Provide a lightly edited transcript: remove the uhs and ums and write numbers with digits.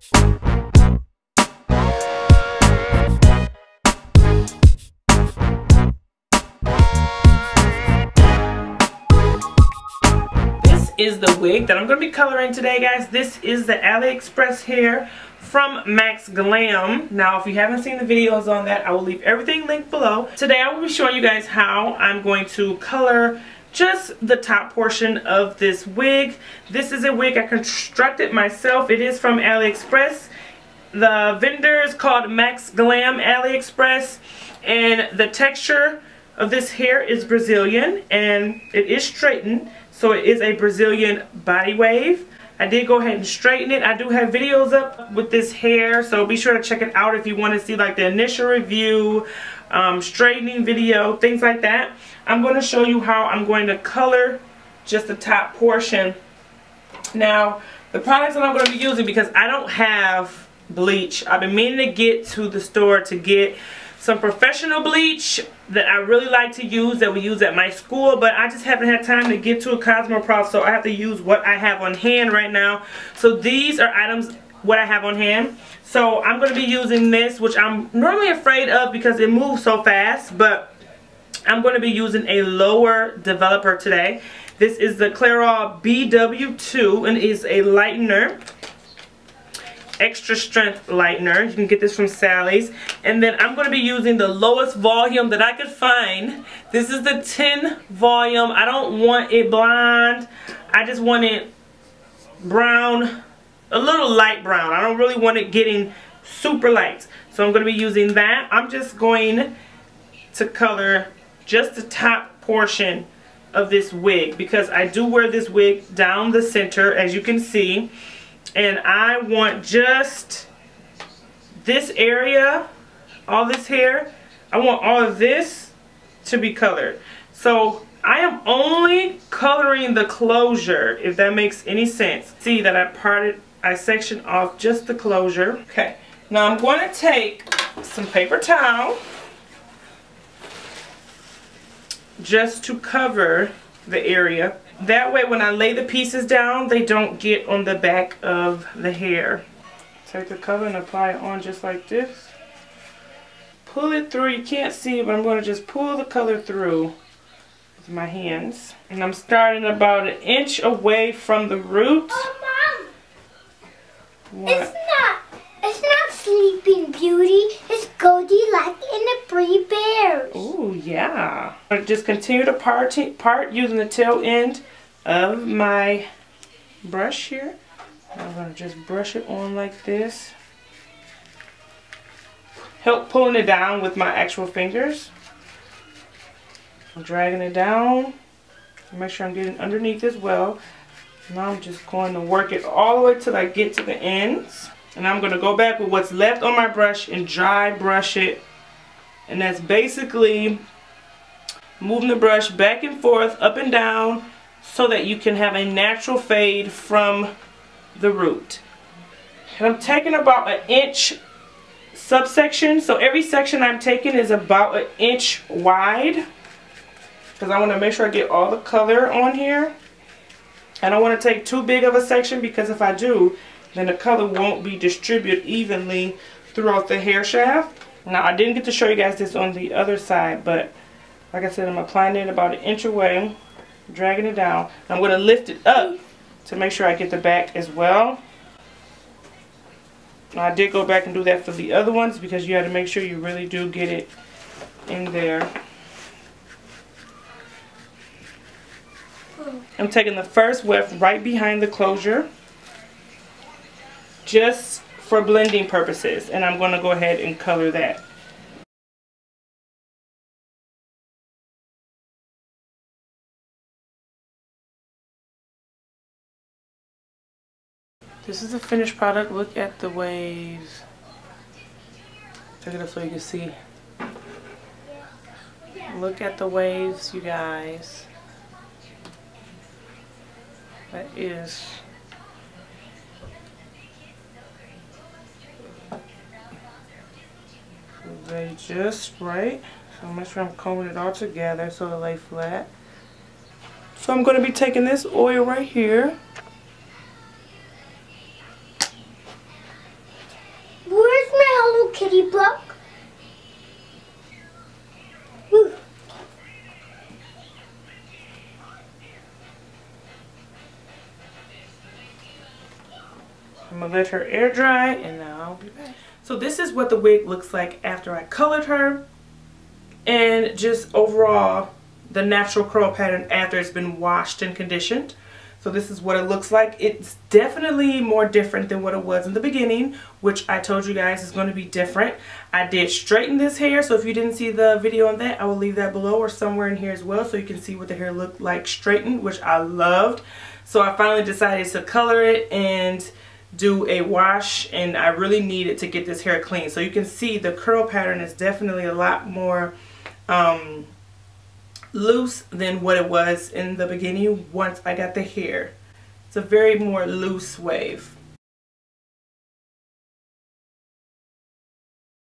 Is the wig that I'm going to be coloring today, guys. This is the AliExpress hair from Maxglam. Now, if you haven't seen the videos on that, I will leave everything linked below. Today, I will be showing you guys how I'm going to color just the top portion of this wig. This is a wig I constructed myself. It is from AliExpress. The vendor is called Maxglam AliExpress, and the texture of this hair is Brazilian, and it is straightened. So it is a Brazilian body wave. I did go ahead and straighten it. I do have videos up with this hair, so be sure to check it out if you want to see like the initial review, straightening video, things like that. I'm going to show you how I'm going to color just the top portion. Now, the products that I'm going to be using, because I don't have bleach. I've been meaning to get to the store to get some professional bleach that I really like to use, that we use at my school, but I just haven't had time to get to a Cosmoprof, so I have to use what I have on hand right now. So these are items what I have on hand. So I'm going to be using this, which I'm normally afraid of because it moves so fast, but I'm going to be using a lower developer today. This is the Clairol BW2 and is a lightener. Extra strength lightener. You can get this from Sally's. And then I'm going to be using the lowest volume that I could find. This is the 10 volume. I don't want it blonde. I just want it brown, a little light brown. I don't really want it getting super light. So I'm going to be using that. I'm just going to color just the top portion of this wig, because I do wear this wig down the center, as you can see. And I want just this area, all this hair, I want all of this to be colored. So I am only coloring the closure, if that makes any sense. See that I sectioned off just the closure. Okay, now I'm going to take some paper towel just to cover the area. That way when I lay the pieces down, they don't get on the back of the hair. Take the color and apply it on just like this. Pull it through. You can't see it, but I'm going to just pull the color through with my hands. And I'm starting about 1 inch away from the root. Oh, Mom! What? It's not Sleeping Beauty. It's Goldilocks and the 3 Bears. Oh, yeah. I just continue to part using the tail end of my brush here. I'm going to just brush it on like this. Help pulling it down with my actual fingers. I'm dragging it down. Make sure I'm getting underneath as well. Now I'm just going to work it all the way till I get to the ends. And I'm going to go back with what's left on my brush and dry brush it. And that's basically moving the brush back and forth, up and down, so that you can have a natural fade from the root. And I'm taking about 1 inch subsection. So every section I'm taking is about 1 inch wide, because I want to make sure I get all the color on here. I don't want to take too big of a section, because if I do, then the color won't be distributed evenly throughout the hair shaft. Now, I didn't get to show you guys this on the other side, but like I said, I'm applying it about 1 inch away, dragging it down. I'm going to lift it up to make sure I get the back as well. Now, I did go back and do that for the other ones, because you have to make sure you really do get it in there. I'm taking the first weft right behind the closure, just for blending purposes, and I'm going to go ahead and color that. This is the finished product. Look at the waves. Take it up so you can see. Look at the waves, you guys. That is lay just right. So make sure I'm combing it all together so it'll lay flat. So I'm going to be taking this oil right here already broke. Whew. I'm gonna let her air dry and now I'll be back. So this is what the wig looks like after I colored her, and just overall the natural curl pattern after it's been washed and conditioned. So this is what it looks like. It's definitely more different than what it was in the beginning, which I told you guys is going to be different. I did straighten this hair, so if you didn't see the video on that, I will leave that below or somewhere in here as well so you can see what the hair looked like straightened, which I loved. So I finally decided to color it and do a wash, and I really needed to get this hair clean. So you can see the curl pattern is definitely a lot more loose than what it was in the beginning once I got the hair. It's a very more loose wave.